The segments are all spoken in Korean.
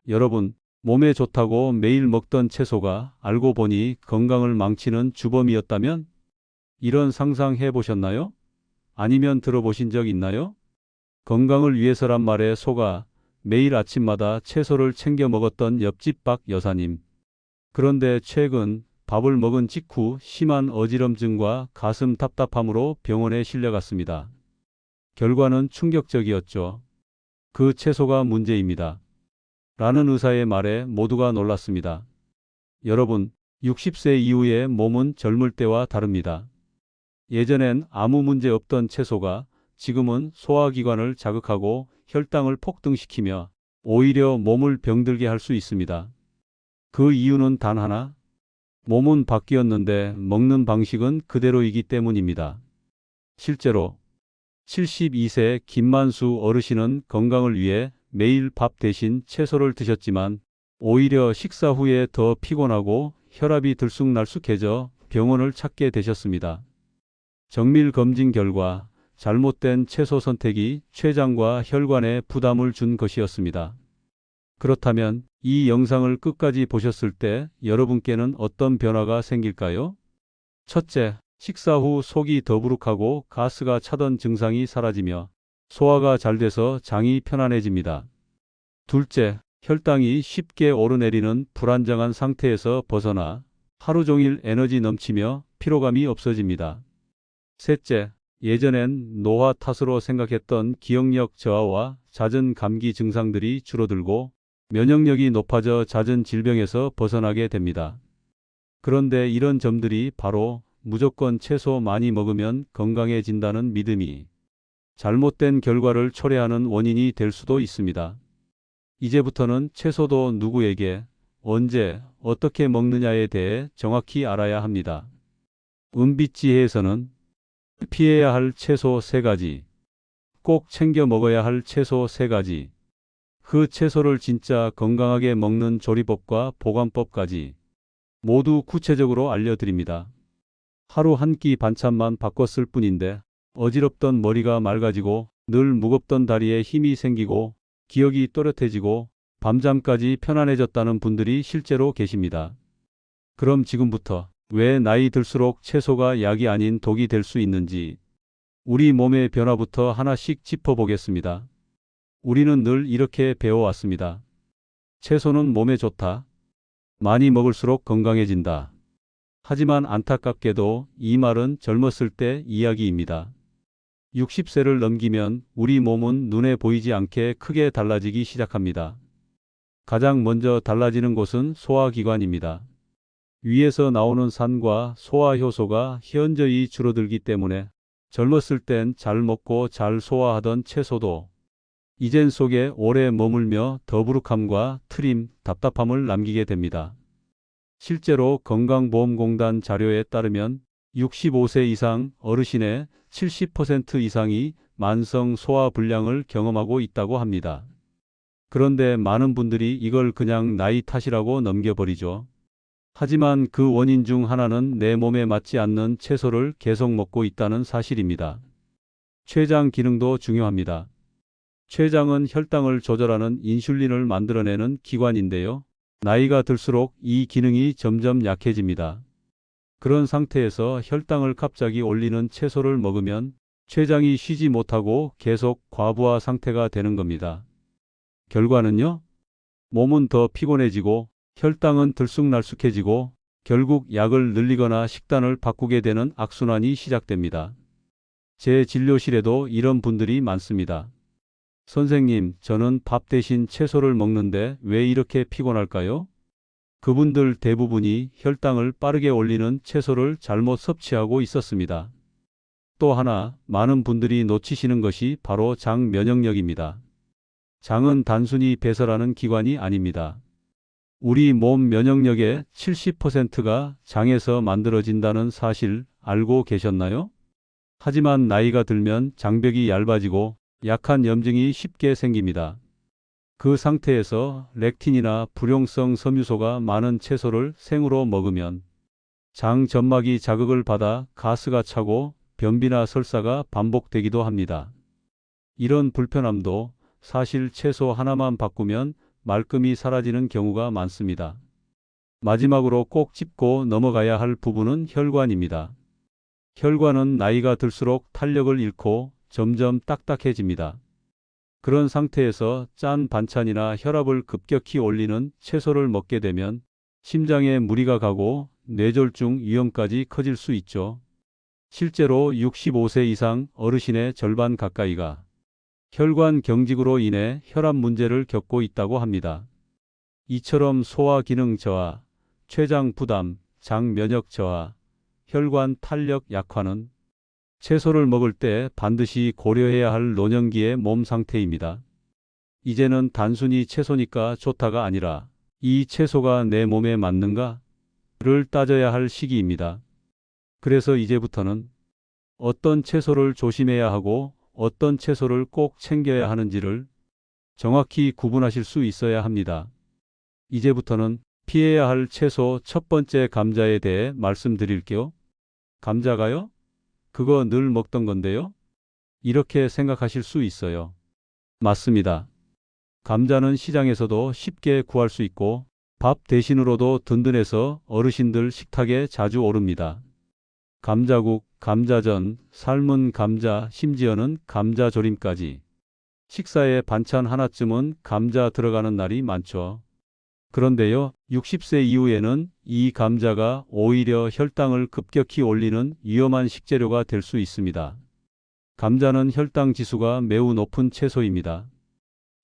여러분, 몸에 좋다고 매일 먹던 채소가 알고 보니 건강을 망치는 주범이었다면? 이런 상상해 보셨나요? 아니면 들어보신 적 있나요? 건강을 위해서란 말에 속아 매일 아침마다 채소를 챙겨 먹었던 옆집 박 여사님. 그런데 최근 밥을 먹은 직후 심한 어지럼증과 가슴 답답함으로 병원에 실려갔습니다. 결과는 충격적이었죠. 그 채소가 문제입니다. 라는 의사의 말에 모두가 놀랐습니다. 여러분, 60세 이후의 몸은 젊을 때와 다릅니다. 예전엔 아무 문제 없던 채소가 지금은 소화기관을 자극하고 혈당을 폭등시키며 오히려 몸을 병들게 할 수 있습니다. 그 이유는 단 하나, 몸은 바뀌었는데 먹는 방식은 그대로이기 때문입니다. 실제로 72세 김만수 어르신은 건강을 위해 매일 밥 대신 채소를 드셨지만 오히려 식사 후에 더 피곤하고 혈압이 들쑥날쑥해져 병원을 찾게 되셨습니다. 정밀 검진 결과 잘못된 채소 선택이 췌장과 혈관에 부담을 준 것이었습니다. 그렇다면 이 영상을 끝까지 보셨을 때 여러분께는 어떤 변화가 생길까요? 첫째, 식사 후 속이 더부룩하고 가스가 차던 증상이 사라지며 소화가 잘 돼서 장이 편안해집니다. 둘째, 혈당이 쉽게 오르내리는 불안정한 상태에서 벗어나 하루 종일 에너지 넘치며 피로감이 없어집니다. 셋째, 예전엔 노화 탓으로 생각했던 기억력 저하와 잦은 감기 증상들이 줄어들고 면역력이 높아져 잦은 질병에서 벗어나게 됩니다. 그런데 이런 점들이 바로 무조건 채소 많이 먹으면 건강해진다는 믿음이 잘못된 결과를 초래하는 원인이 될 수도 있습니다. 이제부터는 채소도 누구에게, 언제, 어떻게 먹느냐에 대해 정확히 알아야 합니다. 은빛지혜에서는 피해야 할 채소 3가지, 꼭 챙겨 먹어야 할 채소 3가지, 그 채소를 진짜 건강하게 먹는 조리법과 보관법까지 모두 구체적으로 알려드립니다. 하루 한 끼 반찬만 바꿨을 뿐인데 어지럽던 머리가 맑아지고 늘 무겁던 다리에 힘이 생기고 기억이 또렷해지고 밤잠까지 편안해졌다는 분들이 실제로 계십니다. 그럼 지금부터 왜 나이 들수록 채소가 약이 아닌 독이 될 수 있는지 우리 몸의 변화부터 하나씩 짚어보겠습니다. 우리는 늘 이렇게 배워왔습니다. 채소는 몸에 좋다. 많이 먹을수록 건강해진다. 하지만 안타깝게도 이 말은 젊었을 때 이야기입니다. 60세를 넘기면 우리 몸은 눈에 보이지 않게 크게 달라지기 시작합니다. 가장 먼저 달라지는 곳은 소화기관입니다. 위에서 나오는 산과 소화효소가 현저히 줄어들기 때문에 젊었을 땐 잘 먹고 잘 소화하던 채소도 이젠 속에 오래 머물며 더부룩함과 트림, 답답함을 남기게 됩니다. 실제로 건강보험공단 자료에 따르면 65세 이상 어르신의 70% 이상이 만성 소화불량을 경험하고 있다고 합니다. 그런데 많은 분들이 이걸 그냥 나이 탓이라고 넘겨버리죠. 하지만 그 원인 중 하나는 내 몸에 맞지 않는 채소를 계속 먹고 있다는 사실입니다. 췌장 기능도 중요합니다. 췌장은 혈당을 조절하는 인슐린을 만들어내는 기관인데요. 나이가 들수록 이 기능이 점점 약해집니다. 그런 상태에서 혈당을 갑자기 올리는 채소를 먹으면 췌장이 쉬지 못하고 계속 과부하 상태가 되는 겁니다. 결과는요? 몸은 더 피곤해지고 혈당은 들쑥날쑥해지고 결국 약을 늘리거나 식단을 바꾸게 되는 악순환이 시작됩니다. 제 진료실에도 이런 분들이 많습니다. 선생님, 저는 밥 대신 채소를 먹는데 왜 이렇게 피곤할까요? 그분들 대부분이 혈당을 빠르게 올리는 채소를 잘못 섭취하고 있었습니다. 또 하나, 많은 분들이 놓치시는 것이 바로 장 면역력입니다. 장은 단순히 배설하는 기관이 아닙니다. 우리 몸 면역력의 70%가 장에서 만들어진다는 사실 알고 계셨나요? 하지만 나이가 들면 장벽이 얇아지고 약한 염증이 쉽게 생깁니다. 그 상태에서 렉틴이나 불용성 섬유소가 많은 채소를 생으로 먹으면 장 점막이 자극을 받아 가스가 차고 변비나 설사가 반복되기도 합니다. 이런 불편함도 사실 채소 하나만 바꾸면 말끔히 사라지는 경우가 많습니다. 마지막으로 꼭 짚고 넘어가야 할 부분은 혈관입니다. 혈관은 나이가 들수록 탄력을 잃고 점점 딱딱해집니다. 그런 상태에서 짠 반찬이나 혈압을 급격히 올리는 채소를 먹게 되면 심장에 무리가 가고 뇌졸중 위험까지 커질 수 있죠. 실제로 65세 이상 어르신의 절반 가까이가 혈관 경직으로 인해 혈압 문제를 겪고 있다고 합니다. 이처럼 소화 기능 저하, 췌장 부담, 장 면역 저하, 혈관 탄력 약화는 채소를 먹을 때 반드시 고려해야 할 노년기의 몸 상태입니다. 이제는 단순히 채소니까 좋다가 아니라 이 채소가 내 몸에 맞는가를 따져야 할 시기입니다. 그래서 이제부터는 어떤 채소를 조심해야 하고 어떤 채소를 꼭 챙겨야 하는지를 정확히 구분하실 수 있어야 합니다. 이제부터는 피해야 할 채소 첫 번째 감자에 대해 말씀드릴게요. 감자가요? 그거 늘 먹던 건데요? 이렇게 생각하실 수 있어요. 맞습니다. 감자는 시장에서도 쉽게 구할 수 있고 밥 대신으로도 든든해서 어르신들 식탁에 자주 오릅니다. 감자국, 감자전, 삶은 감자, 심지어는 감자조림까지. 식사에 반찬 하나쯤은 감자 들어가는 날이 많죠. 그런데요, 60세 이후에는 이 감자가 오히려 혈당을 급격히 올리는 위험한 식재료가 될 수 있습니다. 감자는 혈당 지수가 매우 높은 채소입니다.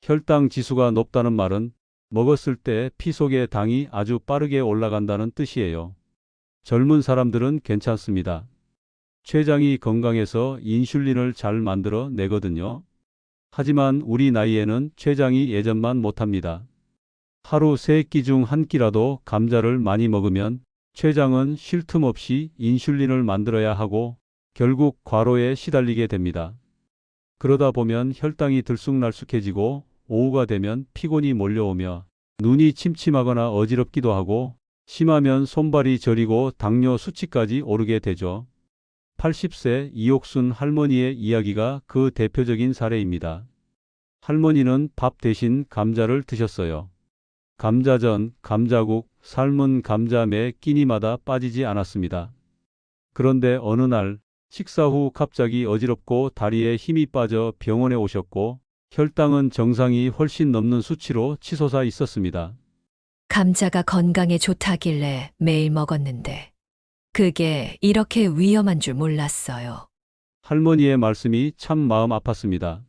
혈당 지수가 높다는 말은 먹었을 때 피 속의 당이 아주 빠르게 올라간다는 뜻이에요. 젊은 사람들은 괜찮습니다. 췌장이 건강해서 인슐린을 잘 만들어 내거든요. 하지만 우리 나이에는 췌장이 예전만 못합니다. 하루 3끼 중 1끼라도 감자를 많이 먹으면 췌장은 쉴 틈 없이 인슐린을 만들어야 하고 결국 과로에 시달리게 됩니다. 그러다 보면 혈당이 들쑥날쑥해지고 오후가 되면 피곤이 몰려오며 눈이 침침하거나 어지럽기도 하고 심하면 손발이 저리고 당뇨 수치까지 오르게 되죠. 80세 이옥순 할머니의 이야기가 그 대표적인 사례입니다. 할머니는 밥 대신 감자를 드셨어요. 감자전, 감자국, 삶은 감자 매 끼니마다 빠지지 않았습니다. 그런데 어느 날 식사 후 갑자기 어지럽고 다리에 힘이 빠져 병원에 오셨고 혈당은 정상이 훨씬 넘는 수치로 치솟아 있었습니다. 감자가 건강에 좋다길래 매일 먹었는데 그게 이렇게 위험한 줄 몰랐어요. 할머니의 말씀이 참 마음 아팠습니다.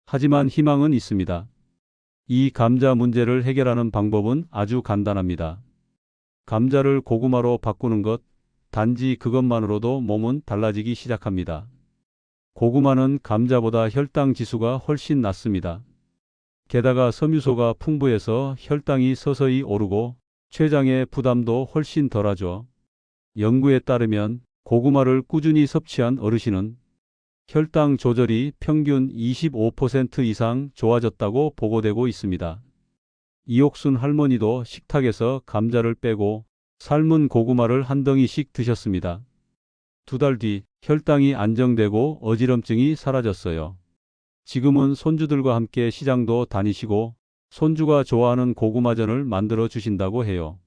하지만 희망은 있습니다. 이 감자 문제를 해결하는 방법은 아주 간단합니다. 감자를 고구마로 바꾸는 것, 단지 그것만으로도 몸은 달라지기 시작합니다. 고구마는 감자보다 혈당 지수가 훨씬 낮습니다. 게다가 섬유소가 풍부해서 혈당이 서서히 오르고 췌장의 부담도 훨씬 덜하죠. 연구에 따르면 고구마를 꾸준히 섭취한 어르신은 혈당 조절이 평균 25% 이상 좋아졌다고 보고되고 있습니다. 이옥순 할머니도 식탁에서 감자를 빼고 삶은 고구마를 한 덩이씩 드셨습니다. 2달 뒤 혈당이 안정되고 어지럼증이 사라졌어요. 지금은 손주들과 함께 시장도 다니시고 손주가 좋아하는 고구마전을 만들어 주신다고 해요.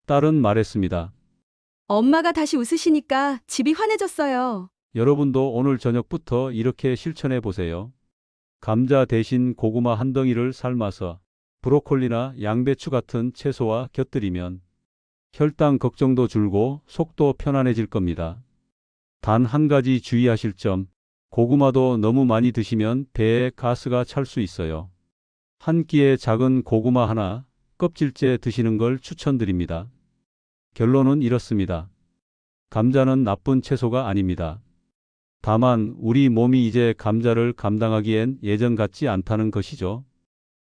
딸은 말했습니다. 엄마가 다시 웃으시니까 집이 환해졌어요. 여러분도 오늘 저녁부터 이렇게 실천해 보세요. 감자 대신 고구마 한 덩이를 삶아서 브로콜리나 양배추 같은 채소와 곁들이면 혈당 걱정도 줄고 속도 편안해질 겁니다. 단 한 가지 주의하실 점, 고구마도 너무 많이 드시면 배에 가스가 찰 수 있어요. 한 끼에 작은 고구마 하나, 껍질째 드시는 걸 추천드립니다. 결론은 이렇습니다. 감자는 나쁜 채소가 아닙니다. 다만 우리 몸이 이제 감자를 감당하기엔 예전 같지 않다는 것이죠.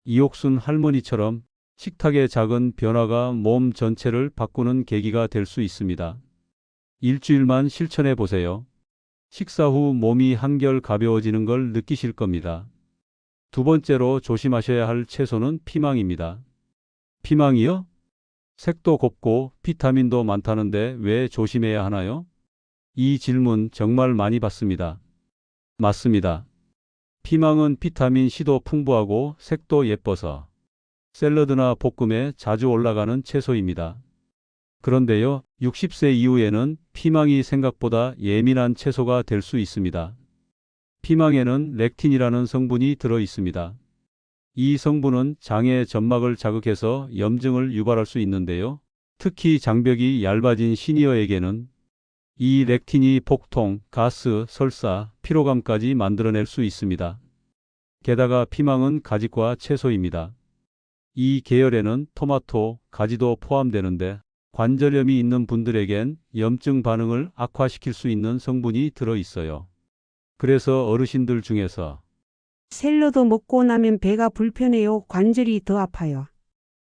이옥순 할머니처럼 식탁의 작은 변화가 몸 전체를 바꾸는 계기가 될 수 있습니다. 일주일만 실천해 보세요. 식사 후 몸이 한결 가벼워지는 걸 느끼실 겁니다. 두 번째로 조심하셔야 할 채소는 피망입니다. 피망이요? 색도 곱고 비타민도 많다는데 왜 조심해야 하나요? 이 질문 정말 많이 받습니다. 맞습니다. 피망은 비타민 C도 풍부하고 색도 예뻐서 샐러드나 볶음에 자주 올라가는 채소입니다. 그런데요, 60세 이후에는 피망이 생각보다 예민한 채소가 될 수 있습니다. 피망에는 렉틴이라는 성분이 들어 있습니다. 이 성분은 장의 점막을 자극해서 염증을 유발할 수 있는데요. 특히 장벽이 얇아진 시니어에게는 이 렉틴이 복통, 가스, 설사, 피로감까지 만들어낼 수 있습니다. 게다가 피망은 가지과 채소입니다. 이 계열에는 토마토, 가지도 포함되는데 관절염이 있는 분들에겐 염증 반응을 악화시킬 수 있는 성분이 들어 있어요. 그래서 어르신들 중에서 샐러드 먹고 나면 배가 불편해요. 관절이 더 아파요.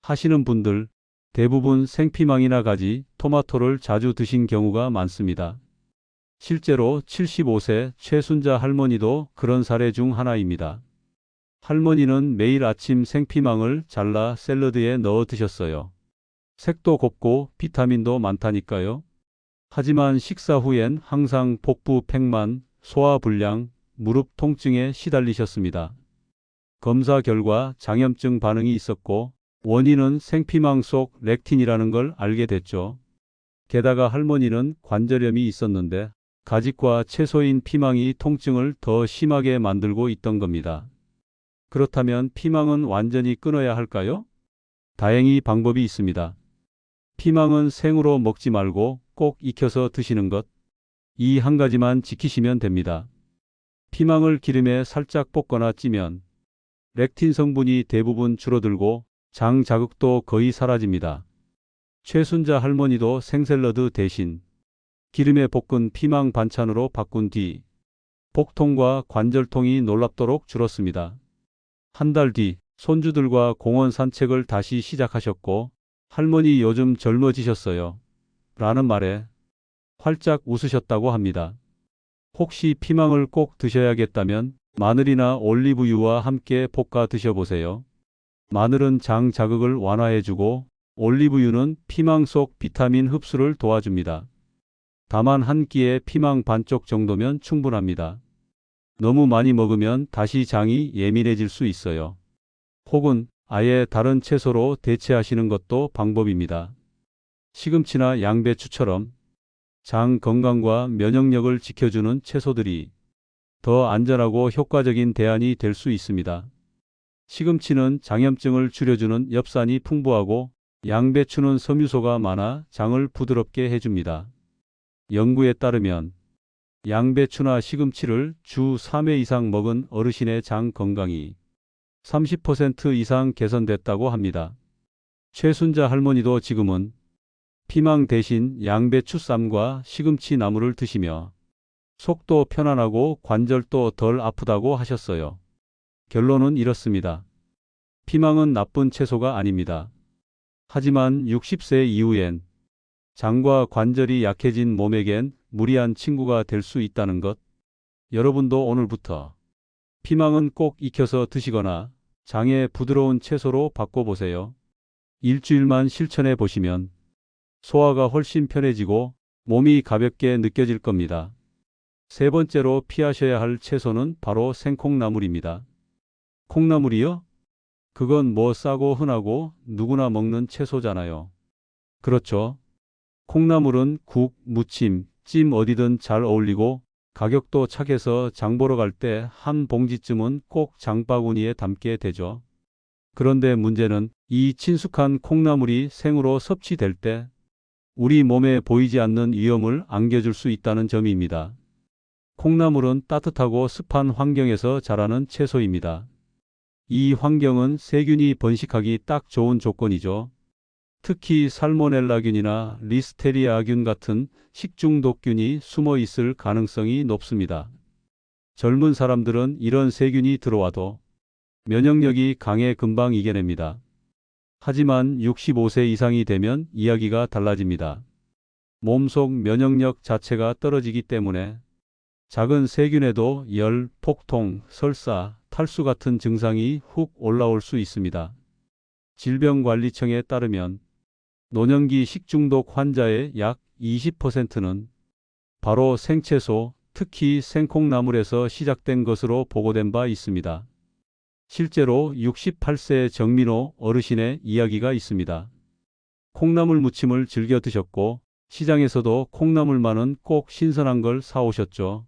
하시는 분들 대부분 생피망이나 가지, 토마토를 자주 드신 경우가 많습니다. 실제로 75세 최순자 할머니도 그런 사례 중 하나입니다. 할머니는 매일 아침 생피망을 잘라 샐러드에 넣어 드셨어요. 색도 곱고 비타민도 많다니까요. 하지만 식사 후엔 항상 복부 팽만, 소화불량, 무릎 통증에 시달리셨습니다. 검사 결과 장염증 반응이 있었고 원인은 생피망 속 렉틴이라는 걸 알게 됐죠. 게다가 할머니는 관절염이 있었는데 가지과 채소인 피망이 통증을 더 심하게 만들고 있던 겁니다. 그렇다면 피망은 완전히 끊어야 할까요? 다행히 방법이 있습니다. 피망은 생으로 먹지 말고 꼭 익혀서 드시는 것. 이 한 가지만 지키시면 됩니다. 피망을 기름에 살짝 볶거나 찌면 렉틴 성분이 대부분 줄어들고 장 자극도 거의 사라집니다. 최순자 할머니도 생샐러드 대신 기름에 볶은 피망 반찬으로 바꾼 뒤 복통과 관절통이 놀랍도록 줄었습니다. 한 달 뒤 손주들과 공원 산책을 다시 시작하셨고 할머니 요즘 젊어지셨어요. 라는 말에 활짝 웃으셨다고 합니다. 혹시 피망을 꼭 드셔야겠다면 마늘이나 올리브유와 함께 볶아 드셔보세요. 마늘은 장 자극을 완화해주고 올리브유는 피망 속 비타민 흡수를 도와줍니다. 다만 한 끼에 피망 반쪽 정도면 충분합니다. 너무 많이 먹으면 다시 장이 예민해질 수 있어요. 혹은 아예 다른 채소로 대체하시는 것도 방법입니다. 시금치나 양배추처럼 장 건강과 면역력을 지켜주는 채소들이 더 안전하고 효과적인 대안이 될 수 있습니다. 시금치는 장염증을 줄여주는 엽산이 풍부하고 양배추는 섬유소가 많아 장을 부드럽게 해줍니다. 연구에 따르면 양배추나 시금치를 주 3회 이상 먹은 어르신의 장 건강이 30% 이상 개선됐다고 합니다. 최순자 할머니도 지금은 피망 대신 양배추 쌈과 시금치 나물을 드시며 속도 편안하고 관절도 덜 아프다고 하셨어요. 결론은 이렇습니다. 피망은 나쁜 채소가 아닙니다. 하지만 60세 이후엔 장과 관절이 약해진 몸에겐 무리한 친구가 될 수 있다는 것. 여러분도 오늘부터 피망은 꼭 익혀서 드시거나 장에 부드러운 채소로 바꿔보세요. 일주일만 실천해 보시면 소화가 훨씬 편해지고 몸이 가볍게 느껴질 겁니다. 세 번째로 피하셔야 할 채소는 바로 생콩나물입니다. 콩나물이요? 그건 뭐 싸고 흔하고 누구나 먹는 채소잖아요. 그렇죠. 콩나물은 국, 무침, 찜 어디든 잘 어울리고 가격도 착해서 장 보러 갈 때 한 봉지쯤은 꼭 장바구니에 담게 되죠. 그런데 문제는 이 친숙한 콩나물이 생으로 섭취될 때 우리 몸에 보이지 않는 위험을 안겨줄 수 있다는 점입니다. 콩나물은 따뜻하고 습한 환경에서 자라는 채소입니다. 이 환경은 세균이 번식하기 딱 좋은 조건이죠. 특히 살모넬라균이나 리스테리아균 같은 식중독균이 숨어 있을 가능성이 높습니다. 젊은 사람들은 이런 세균이 들어와도 면역력이 강해 금방 이겨냅니다. 하지만 65세 이상이 되면 이야기가 달라집니다. 몸속 면역력 자체가 떨어지기 때문에 작은 세균에도 열, 폭통, 설사, 탈수 같은 증상이 훅 올라올 수 있습니다. 질병관리청에 따르면 노년기 식중독 환자의 약 20%는 바로 생채소, 특히 생콩나물에서 시작된 것으로 보고된 바 있습니다. 실제로 68세 정민호 어르신의 이야기가 있습니다. 콩나물 무침을 즐겨 드셨고 시장에서도 콩나물만은 꼭 신선한 걸 사오셨죠.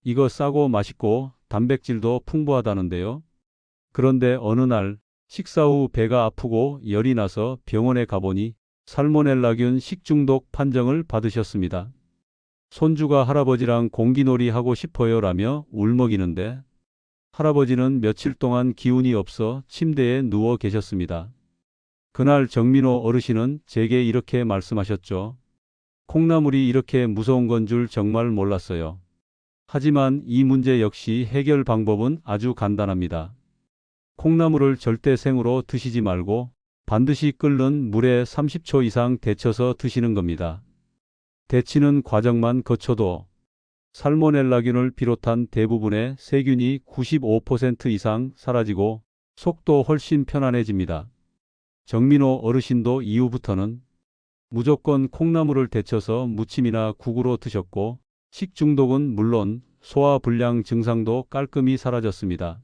이거 싸고 맛있고 단백질도 풍부하다는데요. 그런데 어느 날 식사 후 배가 아프고 열이 나서 병원에 가보니 살모넬라균 식중독 판정을 받으셨습니다. 손주가 할아버지랑 공기놀이 하고 싶어요 라며 울먹이는데 할아버지는 며칠 동안 기운이 없어 침대에 누워 계셨습니다. 그날 정민호 어르신은 제게 이렇게 말씀하셨죠. 콩나물이 이렇게 무서운 건 줄 정말 몰랐어요. 하지만 이 문제 역시 해결 방법은 아주 간단합니다. 콩나물을 절대 생으로 드시지 말고 반드시 끓는 물에 30초 이상 데쳐서 드시는 겁니다. 데치는 과정만 거쳐도 살모넬라균을 비롯한 대부분의 세균이 95% 이상 사라지고 속도 훨씬 편안해집니다. 정민호 어르신도 이후부터는 무조건 콩나물을 데쳐서 무침이나 국으로 드셨고 식중독은 물론 소화불량 증상도 깔끔히 사라졌습니다.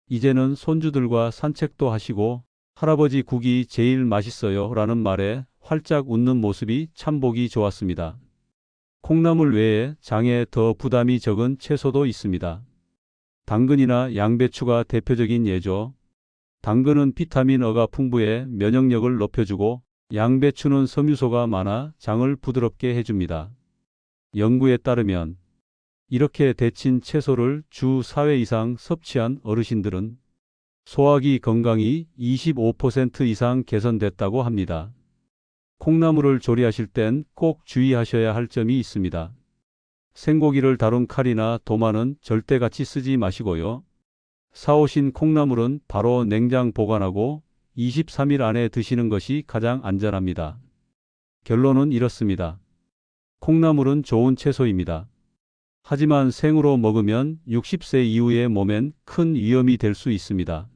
이제는 손주들과 산책도 하시고 할아버지 국이 제일 맛있어요 라는 말에 활짝 웃는 모습이 참 보기 좋았습니다. 콩나물 외에 장에 더 부담이 적은 채소도 있습니다. 당근이나 양배추가 대표적인 예죠. 당근은 비타민 E가 풍부해 면역력을 높여주고 양배추는 섬유소가 많아 장을 부드럽게 해줍니다. 연구에 따르면 이렇게 데친 채소를 주 4회 이상 섭취한 어르신들은 소화기 건강이 25% 이상 개선됐다고 합니다. 콩나물을 조리하실 땐 꼭 주의하셔야 할 점이 있습니다. 생고기를 다룬 칼이나 도마는 절대 같이 쓰지 마시고요. 사오신 콩나물은 바로 냉장 보관하고 23일 안에 드시는 것이 가장 안전합니다. 결론은 이렇습니다. 콩나물은 좋은 채소입니다. 하지만 생으로 먹으면 60세 이후의 몸엔 큰 위험이 될 수 있습니다.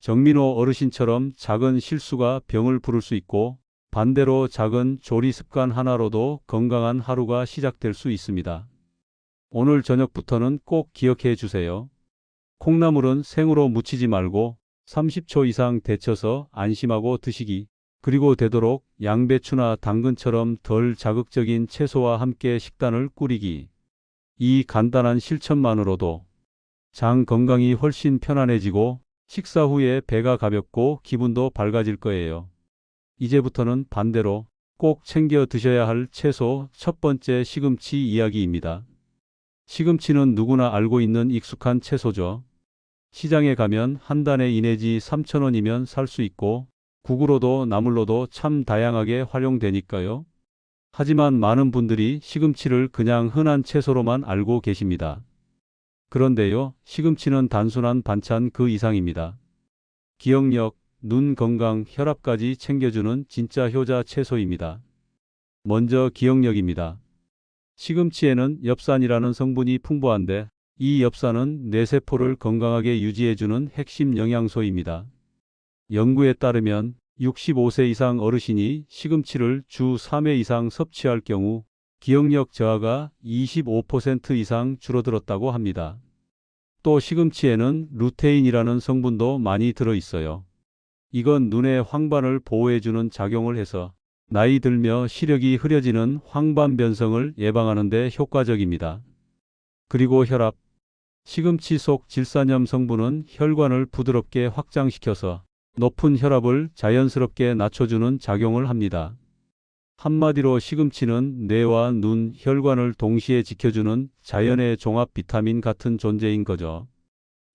정민호 어르신처럼 작은 실수가 병을 부를 수 있고 반대로 작은 조리 습관 하나로도 건강한 하루가 시작될 수 있습니다. 오늘 저녁부터는 꼭 기억해 주세요. 콩나물은 생으로 무치지 말고 30초 이상 데쳐서 안심하고 드시기, 그리고 되도록 양배추나 당근처럼 덜 자극적인 채소와 함께 식단을 꾸리기. 이 간단한 실천만으로도 장 건강이 훨씬 편안해지고 식사 후에 배가 가볍고 기분도 밝아질 거예요. 이제부터는 반대로 꼭 챙겨 드셔야 할 채소 첫 번째 시금치 이야기입니다. 시금치는 누구나 알고 있는 익숙한 채소죠. 시장에 가면 한 단에 2 내지 3,000원이면 살 수 있고 국으로도 나물로도 참 다양하게 활용되니까요. 하지만 많은 분들이 시금치를 그냥 흔한 채소로만 알고 계십니다. 그런데요, 시금치는 단순한 반찬 그 이상입니다. 기억력, 눈 건강, 혈압까지 챙겨주는 진짜 효자 채소입니다. 먼저 기억력입니다. 시금치에는 엽산이라는 성분이 풍부한데 이 엽산은 뇌세포를 건강하게 유지해주는 핵심 영양소입니다. 연구에 따르면 65세 이상 어르신이 시금치를 주 3회 이상 섭취할 경우 기억력 저하가 25% 이상 줄어들었다고 합니다. 또 시금치에는 루테인이라는 성분도 많이 들어있어요. 이건 눈의 황반을 보호해주는 작용을 해서 나이 들며 시력이 흐려지는 황반변성을 예방하는 데 효과적입니다. 그리고 혈압. 시금치 속 질산염 성분은 혈관을 부드럽게 확장시켜서 높은 혈압을 자연스럽게 낮춰주는 작용을 합니다. 한마디로 시금치는 뇌와 눈, 혈관을 동시에 지켜주는 자연의 종합 비타민 같은 존재인 거죠.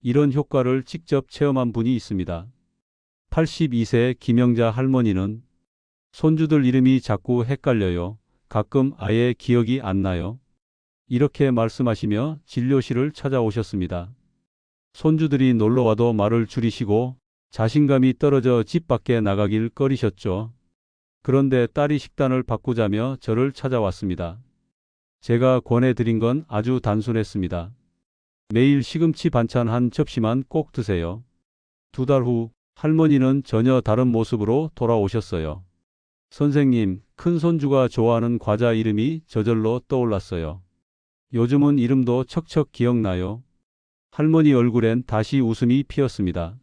이런 효과를 직접 체험한 분이 있습니다. 82세 김영자 할머니는 손주들 이름이 자꾸 헷갈려요. 가끔 아예 기억이 안 나요. 이렇게 말씀하시며 진료실을 찾아오셨습니다. 손주들이 놀러와도 말을 줄이시고 자신감이 떨어져 집 밖에 나가길 꺼리셨죠. 그런데 딸이 식단을 바꾸자며 저를 찾아왔습니다. 제가 권해드린 건 아주 단순했습니다. 매일 시금치 반찬 한 접시만 꼭 드세요. 2달 후 할머니는 전혀 다른 모습으로 돌아오셨어요. 선생님, 큰손주가 좋아하는 과자 이름이 저절로 떠올랐어요. 요즘은 이름도 척척 기억나요. 할머니 얼굴엔 다시 웃음이 피었습니다.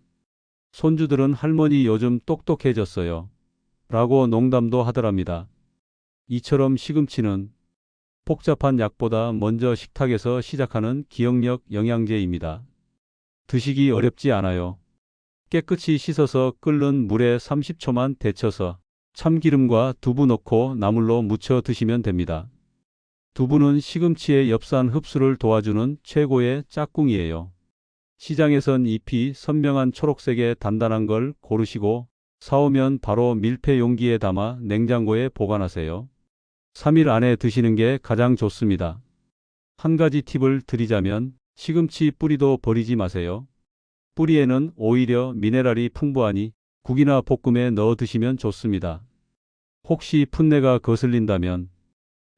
손주들은 할머니 요즘 똑똑해졌어요. 라고 농담도 하더랍니다. 이처럼 시금치는 복잡한 약보다 먼저 식탁에서 시작하는 기억력 영양제입니다. 드시기 어렵지 않아요. 깨끗이 씻어서 끓는 물에 30초만 데쳐서 참기름과 두부 넣고 나물로 무쳐 드시면 됩니다. 두부는 시금치의 엽산 흡수를 도와주는 최고의 짝꿍이에요. 시장에선 잎이 선명한 초록색의 단단한 걸 고르시고 사오면 바로 밀폐 용기에 담아 냉장고에 보관하세요. 3일 안에 드시는 게 가장 좋습니다. 한 가지 팁을 드리자면 시금치 뿌리도 버리지 마세요. 뿌리에는 오히려 미네랄이 풍부하니 국이나 볶음에 넣어 드시면 좋습니다. 혹시 풋내가 거슬린다면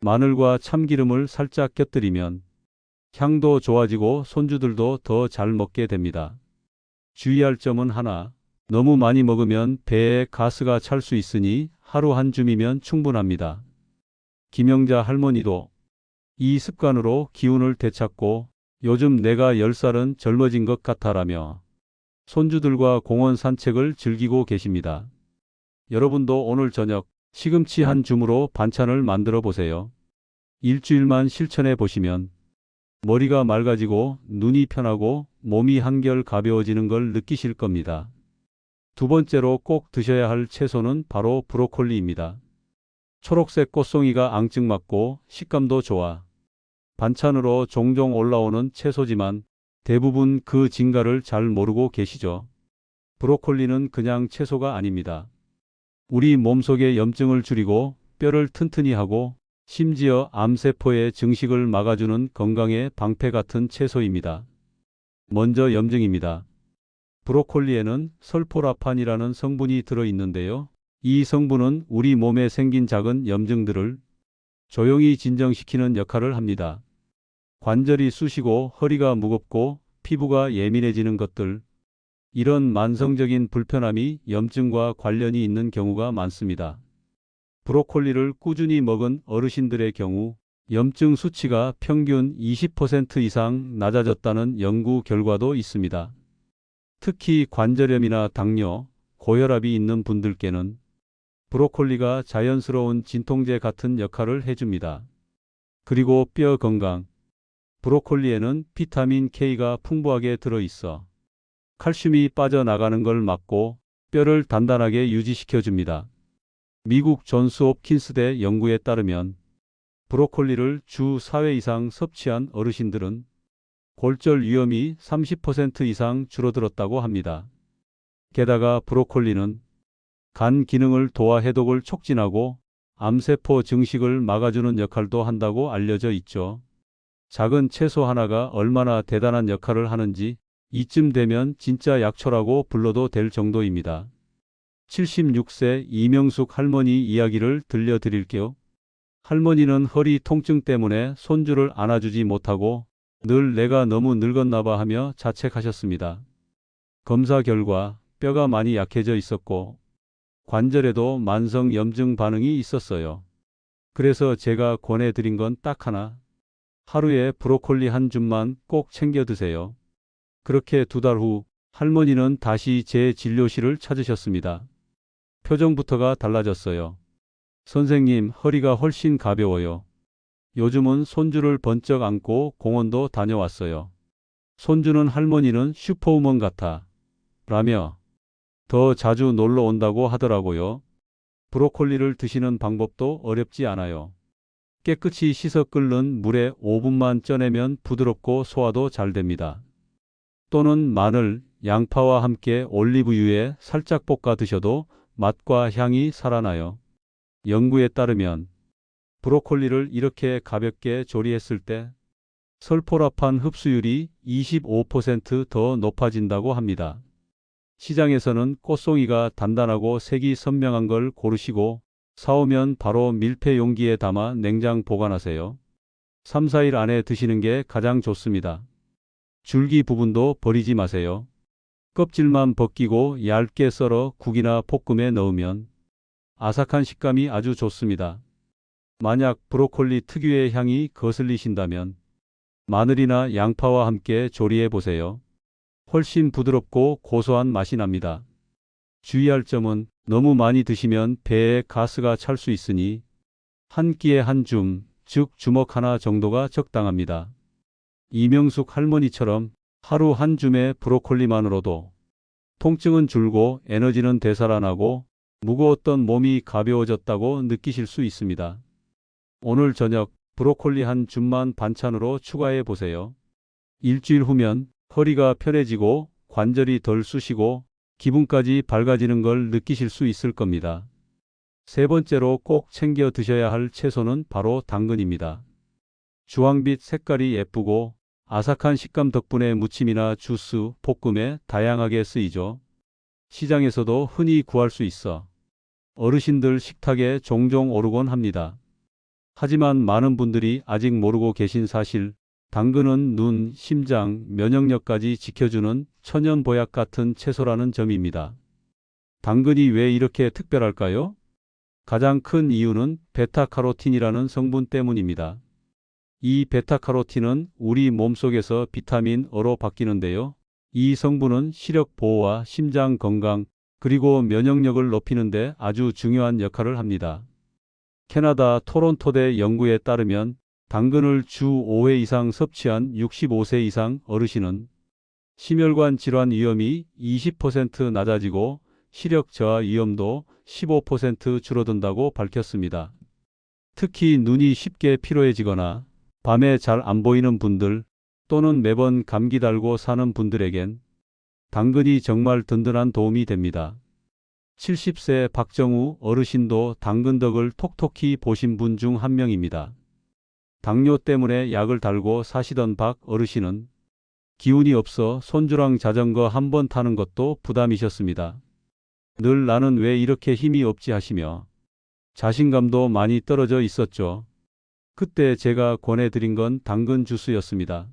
마늘과 참기름을 살짝 곁들이면 향도 좋아지고 손주들도 더 잘 먹게 됩니다. 주의할 점은 하나, 너무 많이 먹으면 배에 가스가 찰 수 있으니 하루 한 줌이면 충분합니다. 김영자 할머니도 이 습관으로 기운을 되찾고 요즘 내가 10살은 젊어진 것 같아라며 손주들과 공원 산책을 즐기고 계십니다. 여러분도 오늘 저녁 시금치 한 줌으로 반찬을 만들어 보세요. 일주일만 실천해 보시면 머리가 맑아지고 눈이 편하고 몸이 한결 가벼워지는 걸 느끼실 겁니다. 두 번째로 꼭 드셔야 할 채소는 바로 브로콜리입니다. 초록색 꽃송이가 앙증맞고 식감도 좋아 반찬으로 종종 올라오는 채소지만 대부분 그 진가를 잘 모르고 계시죠. 브로콜리는 그냥 채소가 아닙니다. 우리 몸속의 염증을 줄이고 뼈를 튼튼히 하고 심지어 암세포의 증식을 막아주는 건강의 방패 같은 채소입니다. 먼저 염증입니다. 브로콜리에는 설포라판이라는 성분이 들어있는데요. 이 성분은 우리 몸에 생긴 작은 염증들을 조용히 진정시키는 역할을 합니다. 관절이 쑤시고 허리가 무겁고 피부가 예민해지는 것들, 이런 만성적인 불편함이 염증과 관련이 있는 경우가 많습니다. 브로콜리를 꾸준히 먹은 어르신들의 경우 염증 수치가 평균 20% 이상 낮아졌다는 연구 결과도 있습니다. 특히 관절염이나 당뇨, 고혈압이 있는 분들께는 브로콜리가 자연스러운 진통제 같은 역할을 해줍니다. 그리고 뼈 건강. 브로콜리에는 비타민 K가 풍부하게 들어있어 칼슘이 빠져나가는 걸 막고 뼈를 단단하게 유지시켜줍니다. 미국 존스 홉킨스대 연구에 따르면 브로콜리를 주 4회 이상 섭취한 어르신들은 골절 위험이 30% 이상 줄어들었다고 합니다. 게다가 브로콜리는 간 기능을 도와 해독을 촉진하고 암세포 증식을 막아주는 역할도 한다고 알려져 있죠. 작은 채소 하나가 얼마나 대단한 역할을 하는지 이쯤 되면 진짜 약초라고 불러도 될 정도입니다. 76세 이명숙 할머니 이야기를 들려드릴게요. 할머니는 허리 통증 때문에 손주를 안아주지 못하고 늘 내가 너무 늙었나 봐 하며 자책하셨습니다. 검사 결과 뼈가 많이 약해져 있었고 관절에도 만성 염증 반응이 있었어요. 그래서 제가 권해드린 건 딱 하나. 하루에 브로콜리 한 줌만 꼭 챙겨 드세요. 그렇게 2달 후 할머니는 다시 제 진료실을 찾으셨습니다. 표정부터가 달라졌어요. 선생님, 허리가 훨씬 가벼워요. 요즘은 손주를 번쩍 안고 공원도 다녀왔어요. 손주는 할머니는 슈퍼우먼 같아. 라며 더 자주 놀러 온다고 하더라고요. 브로콜리를 드시는 방법도 어렵지 않아요. 깨끗이 씻어 끓는 물에 5분만 쪄내면 부드럽고 소화도 잘 됩니다. 또는 마늘, 양파와 함께 올리브유에 살짝 볶아 드셔도 맛과 향이 살아나요. 연구에 따르면 브로콜리를 이렇게 가볍게 조리했을 때 설포라판 흡수율이 25% 높아진다고 합니다. 시장에서는 꽃송이가 단단하고 색이 선명한 걸 고르시고 사오면 바로 밀폐 용기에 담아 냉장 보관하세요. 3, 4일 안에 드시는 게 가장 좋습니다. 줄기 부분도 버리지 마세요. 껍질만 벗기고 얇게 썰어 국이나 볶음에 넣으면 아삭한 식감이 아주 좋습니다. 만약 브로콜리 특유의 향이 거슬리신다면 마늘이나 양파와 함께 조리해 보세요. 훨씬 부드럽고 고소한 맛이 납니다. 주의할 점은 너무 많이 드시면 배에 가스가 찰 수 있으니 한 끼에 한 줌, 즉 주먹 하나 정도가 적당합니다. 이명숙 할머니처럼 하루 한 줌의 브로콜리만으로도 통증은 줄고 에너지는 되살아나고 무거웠던 몸이 가벼워졌다고 느끼실 수 있습니다. 오늘 저녁 브로콜리 한 줌만 반찬으로 추가해 보세요. 일주일 후면 허리가 편해지고 관절이 덜 쑤시고 기분까지 밝아지는 걸 느끼실 수 있을 겁니다. 세 번째로 꼭 챙겨 드셔야 할 채소는 바로 당근입니다. 주황빛 색깔이 예쁘고 아삭한 식감 덕분에 무침이나 주스, 볶음에 다양하게 쓰이죠. 시장에서도 흔히 구할 수 있어 어르신들 식탁에 종종 오르곤 합니다. 하지만 많은 분들이 아직 모르고 계신 사실, 당근은 눈, 심장, 면역력까지 지켜주는 천연 보약 같은 채소라는 점입니다. 당근이 왜 이렇게 특별할까요? 가장 큰 이유는 베타카로틴이라는 성분 때문입니다. 이 베타카로틴은 우리 몸속에서 비타민 O로 바뀌는데요. 이 성분은 시력 보호와 심장 건강, 그리고 면역력을 높이는 데 아주 중요한 역할을 합니다. 캐나다 토론토대 연구에 따르면 당근을 주 5회 이상 섭취한 65세 이상 어르신은 심혈관 질환 위험이 20% 낮아지고 시력 저하 위험도 15% 줄어든다고 밝혔습니다. 특히 눈이 쉽게 피로해지거나 밤에 잘 안 보이는 분들 또는 매번 감기 달고 사는 분들에겐 당근이 정말 든든한 도움이 됩니다. 70세 박정우 어르신도 당근덕을 톡톡히 보신 분 중 한 명입니다. 당뇨 때문에 약을 달고 사시던 박 어르신은 기운이 없어 손주랑 자전거 한 번 타는 것도 부담이셨습니다. 늘 나는 왜 이렇게 힘이 없지 하시며 자신감도 많이 떨어져 있었죠. 그때 제가 권해드린 건 당근 주스였습니다.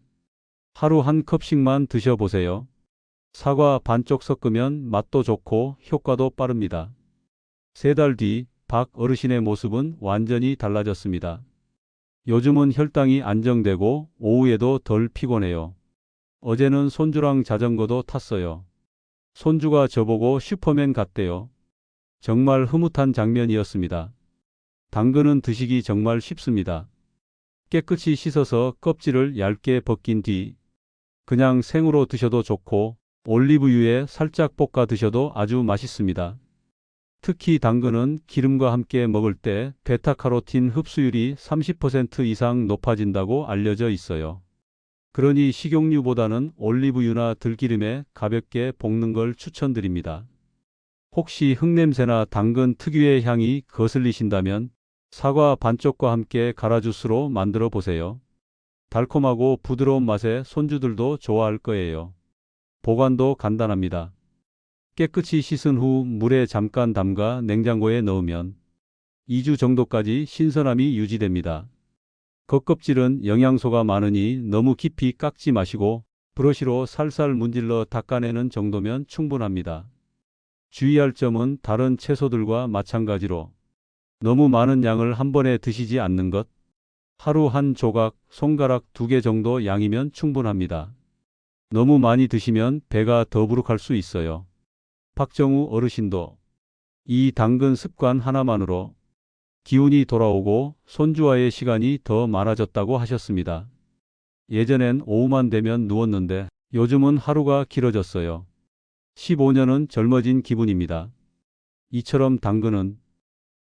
하루 한 컵씩만 드셔보세요. 사과 반쪽 섞으면 맛도 좋고 효과도 빠릅니다. 3달 뒤 박 어르신의 모습은 완전히 달라졌습니다. 요즘은 혈당이 안정되고 오후에도 덜 피곤해요. 어제는 손주랑 자전거도 탔어요. 손주가 저보고 슈퍼맨 같대요. 정말 흐뭇한 장면이었습니다. 당근은 드시기 정말 쉽습니다. 깨끗이 씻어서 껍질을 얇게 벗긴 뒤 그냥 생으로 드셔도 좋고 올리브유에 살짝 볶아 드셔도 아주 맛있습니다. 특히 당근은 기름과 함께 먹을 때 베타카로틴 흡수율이 30% 이상 높아진다고 알려져 있어요. 그러니 식용유보다는 올리브유나 들기름에 가볍게 볶는 걸 추천드립니다. 혹시 흙냄새나 당근 특유의 향이 거슬리신다면 사과 반쪽과 함께 가라주스로 만들어 보세요. 달콤하고 부드러운 맛에 손주들도 좋아할 거예요. 보관도 간단합니다. 깨끗이 씻은 후 물에 잠깐 담가 냉장고에 넣으면 2주 정도까지 신선함이 유지됩니다. 겉껍질은 영양소가 많으니 너무 깊이 깎지 마시고 브러쉬로 살살 문질러 닦아내는 정도면 충분합니다. 주의할 점은 다른 채소들과 마찬가지로 너무 많은 양을 한 번에 드시지 않는 것. 하루 한 조각, 손가락 2개 정도 양이면 충분합니다. 너무 많이 드시면 배가 더부룩할 수 있어요. 박정우 어르신도 이 당근 습관 하나만으로 기운이 돌아오고 손주와의 시간이 더 많아졌다고 하셨습니다. 예전엔 오후만 되면 누웠는데 요즘은 하루가 길어졌어요. 15년은 젊어진 기분입니다. 이처럼 당근은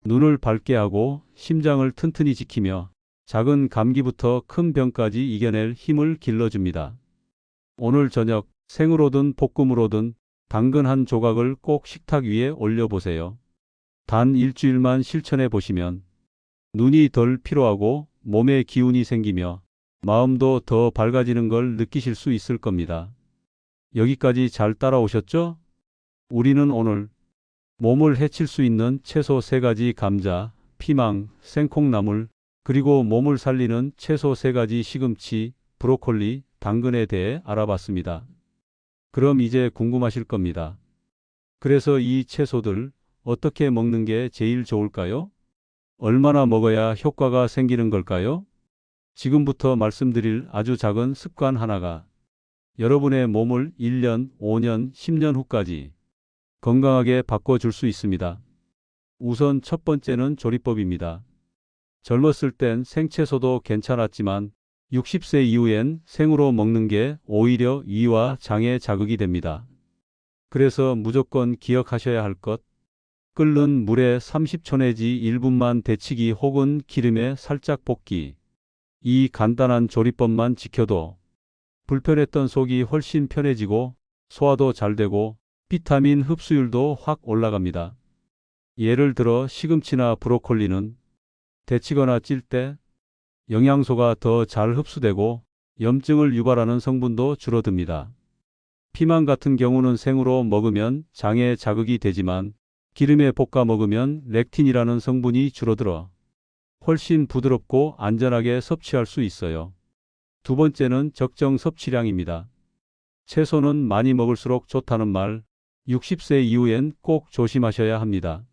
눈을 밝게 하고 심장을 튼튼히 지키며 작은 감기부터 큰 병까지 이겨낼 힘을 길러줍니다. 오늘 저녁 생으로든 볶음으로든 당근 한 조각을 꼭 식탁 위에 올려보세요. 단 일주일만 실천해 보시면 눈이 덜 피로하고 몸에 기운이 생기며 마음도 더 밝아지는 걸 느끼실 수 있을 겁니다. 여기까지 잘 따라오셨죠? 우리는 오늘 몸을 해칠 수 있는 채소 3가지 감자, 피망, 생콩나물, 그리고 몸을 살리는 채소 3가지 시금치, 브로콜리, 당근에 대해 알아봤습니다. 그럼 이제 궁금하실 겁니다. 그래서 이 채소들 어떻게 먹는 게 제일 좋을까요? 얼마나 먹어야 효과가 생기는 걸까요? 지금부터 말씀드릴 아주 작은 습관 하나가 여러분의 몸을 1년, 5년, 10년 후까지 건강하게 바꿔줄 수 있습니다. 우선 첫 번째는 조리법입니다. 젊었을 땐 생채소도 괜찮았지만 60세 이후엔 생으로 먹는 게 오히려 위와 장에 자극이 됩니다. 그래서 무조건 기억하셔야 할 것, 끓는 물에 30초 내지 1분만 데치기 혹은 기름에 살짝 볶기. 이 간단한 조리법만 지켜도 불편했던 속이 훨씬 편해지고 소화도 잘 되고 비타민 흡수율도 확 올라갑니다. 예를 들어 시금치나 브로콜리는 데치거나 찔 때 영양소가 더 잘 흡수되고 염증을 유발하는 성분도 줄어듭니다. 피망 같은 경우는 생으로 먹으면 장에 자극이 되지만 기름에 볶아 먹으면 렉틴이라는 성분이 줄어들어 훨씬 부드럽고 안전하게 섭취할 수 있어요. 두 번째는 적정 섭취량입니다. 채소는 많이 먹을수록 좋다는 말, 60세 이후엔 꼭 조심하셔야 합니다.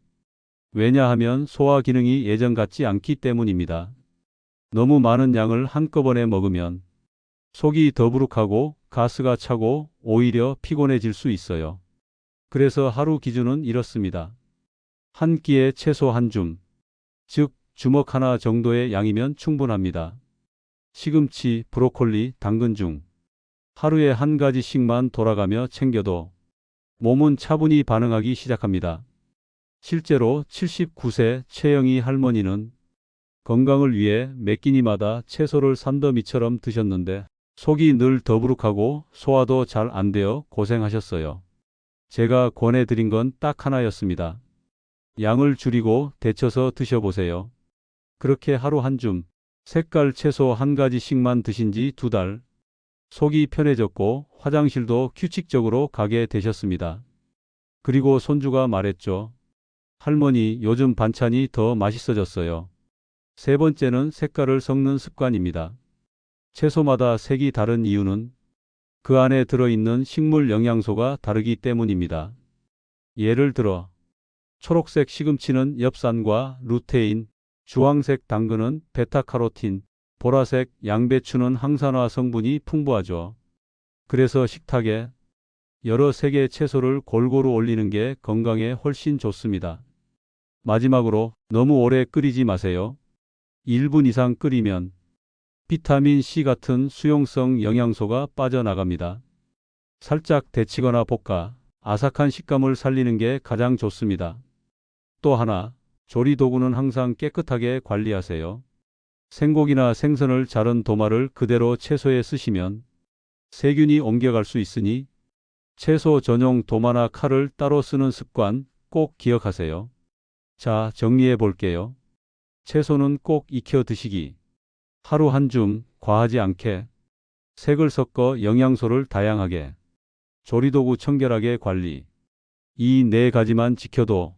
왜냐하면 소화 기능이 예전 같지 않기 때문입니다. 너무 많은 양을 한꺼번에 먹으면 속이 더부룩하고 가스가 차고 오히려 피곤해질 수 있어요. 그래서 하루 기준은 이렇습니다. 한 끼에 채소 한 줌, 즉 주먹 하나 정도의 양이면 충분합니다. 시금치, 브로콜리, 당근 중 하루에 한 가지씩만 돌아가며 챙겨도 몸은 차분히 반응하기 시작합니다. 실제로 79세 최영희 할머니는 건강을 위해 매 끼니마다 채소를 산더미처럼 드셨는데 속이 늘 더부룩하고 소화도 잘 안 되어 고생하셨어요. 제가 권해드린 건 딱 하나였습니다. 양을 줄이고 데쳐서 드셔보세요. 그렇게 하루 한 줌, 색깔 채소 한 가지씩만 드신 지 2달, 속이 편해졌고 화장실도 규칙적으로 가게 되셨습니다. 그리고 손주가 말했죠. 할머니, 요즘 반찬이 더 맛있어졌어요. 세 번째는 색깔을 섞는 습관입니다. 채소마다 색이 다른 이유는 그 안에 들어있는 식물 영양소가 다르기 때문입니다. 예를 들어 초록색 시금치는 엽산과 루테인, 주황색 당근은 베타카로틴, 보라색 양배추는 항산화 성분이 풍부하죠. 그래서 식탁에 여러 색의 채소를 골고루 올리는 게 건강에 훨씬 좋습니다. 마지막으로 너무 오래 끓이지 마세요. 1분 이상 끓이면 비타민 C 같은 수용성 영양소가 빠져나갑니다. 살짝 데치거나 볶아 아삭한 식감을 살리는 게 가장 좋습니다. 또 하나, 조리 도구는 항상 깨끗하게 관리하세요. 생고기나 생선을 자른 도마를 그대로 채소에 쓰시면 세균이 옮겨갈 수 있으니 채소 전용 도마나 칼을 따로 쓰는 습관 꼭 기억하세요. 자, 정리해 볼게요. 채소는 꼭 익혀 드시기. 하루 한 줌, 과하지 않게. 색을 섞어 영양소를 다양하게. 조리도구 청결하게 관리. 이 네 가지만 지켜도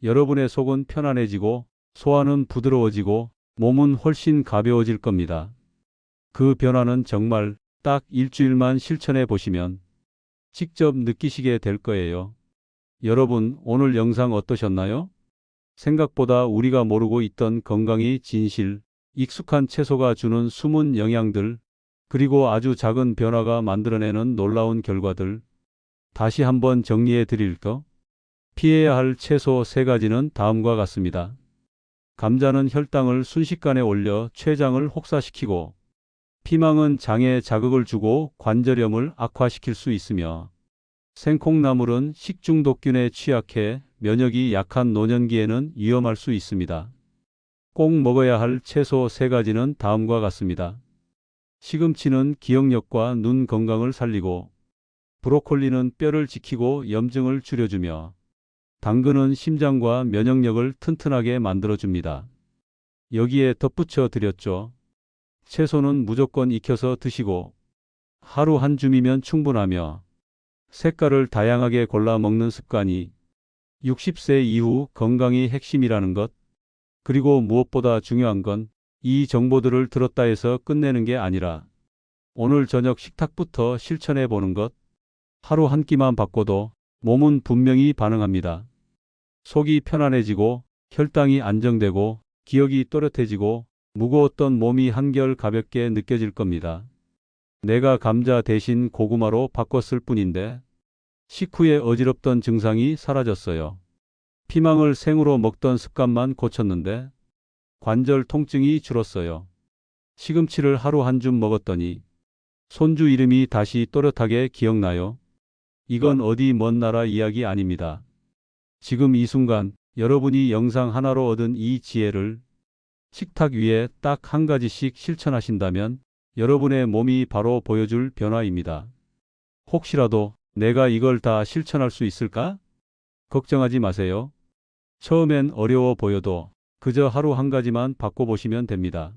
여러분의 속은 편안해지고 소화는 부드러워지고 몸은 훨씬 가벼워질 겁니다. 그 변화는 정말 딱 일주일만 실천해 보시면 직접 느끼시게 될 거예요. 여러분, 오늘 영상 어떠셨나요? 생각보다 우리가 모르고 있던 건강의 진실, 익숙한 채소가 주는 숨은 영양들, 그리고 아주 작은 변화가 만들어내는 놀라운 결과들. 다시 한번 정리해 드릴까? 피해야 할 채소 3가지는 다음과 같습니다. 감자는 혈당을 순식간에 올려 췌장을 혹사시키고, 피망은 장에 자극을 주고 관절염을 악화시킬 수 있으며, 생콩나물은 식중독균에 취약해 면역이 약한 노년기에는 위험할 수 있습니다. 꼭 먹어야 할 채소 3가지는 다음과 같습니다. 시금치는 기억력과 눈 건강을 살리고, 브로콜리는 뼈를 지키고 염증을 줄여주며, 당근은 심장과 면역력을 튼튼하게 만들어줍니다. 여기에 덧붙여 드렸죠. 채소는 무조건 익혀서 드시고 하루 한 줌이면 충분하며 색깔을 다양하게 골라 먹는 습관이 60세 이후 건강이 핵심이라는 것. 그리고 무엇보다 중요한 건 이 정보들을 들었다 해서 끝내는 게 아니라 오늘 저녁 식탁부터 실천해 보는 것. 하루 한 끼만 바꿔도 몸은 분명히 반응합니다. 속이 편안해지고 혈당이 안정되고 기억이 또렷해지고 무거웠던 몸이 한결 가볍게 느껴질 겁니다. 내가 감자 대신 고구마로 바꿨을 뿐인데 식후에 어지럽던 증상이 사라졌어요. 피망을 생으로 먹던 습관만 고쳤는데 관절 통증이 줄었어요. 시금치를 하루 한 줌 먹었더니 손주 이름이 다시 또렷하게 기억나요. 이건 어디 먼 나라 이야기 아닙니다. 지금 이 순간 여러분이 영상 하나로 얻은 이 지혜를 식탁 위에 딱 한 가지씩 실천하신다면 여러분의 몸이 바로 보여줄 변화입니다. 혹시라도 내가 이걸 다 실천할 수 있을까? 걱정하지 마세요. 처음엔 어려워 보여도 그저 하루 한 가지만 바꿔보시면 됩니다.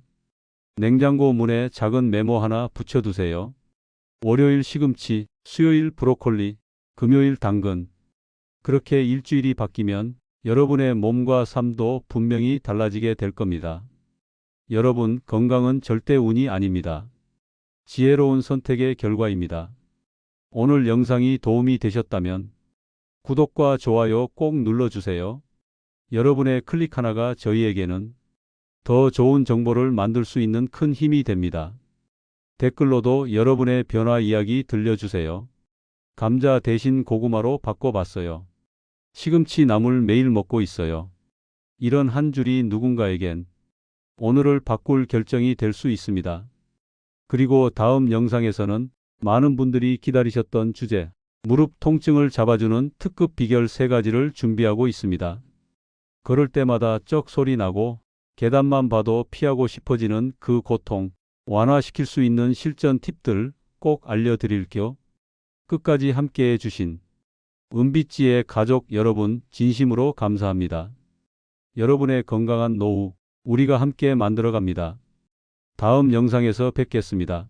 냉장고 문에 작은 메모 하나 붙여두세요. 월요일 시금치, 수요일 브로콜리, 금요일 당근. 그렇게 일주일이 바뀌면 여러분의 몸과 삶도 분명히 달라지게 될 겁니다. 여러분, 건강은 절대 운이 아닙니다. 지혜로운 선택의 결과입니다. 오늘 영상이 도움이 되셨다면 구독과 좋아요 꼭 눌러주세요. 여러분의 클릭 하나가 저희에게는 더 좋은 정보를 만들 수 있는 큰 힘이 됩니다. 댓글로도 여러분의 변화 이야기 들려주세요. 감자 대신 고구마로 바꿔봤어요. 시금치 나물 매일 먹고 있어요. 이런 한 줄이 누군가에겐 오늘을 바꿀 결정이 될 수 있습니다. 그리고 다음 영상에서는 많은 분들이 기다리셨던 주제, 무릎 통증을 잡아주는 특급 비결 3가지를 준비하고 있습니다. 걸을 때마다 쩍 소리 나고 계단만 봐도 피하고 싶어지는 그 고통, 완화시킬 수 있는 실전 팁들 꼭 알려드릴게요. 끝까지 함께해 주신 은빛지의 가족 여러분 진심으로 감사합니다. 여러분의 건강한 노후 우리가 함께 만들어갑니다. 다음 영상에서 뵙겠습니다.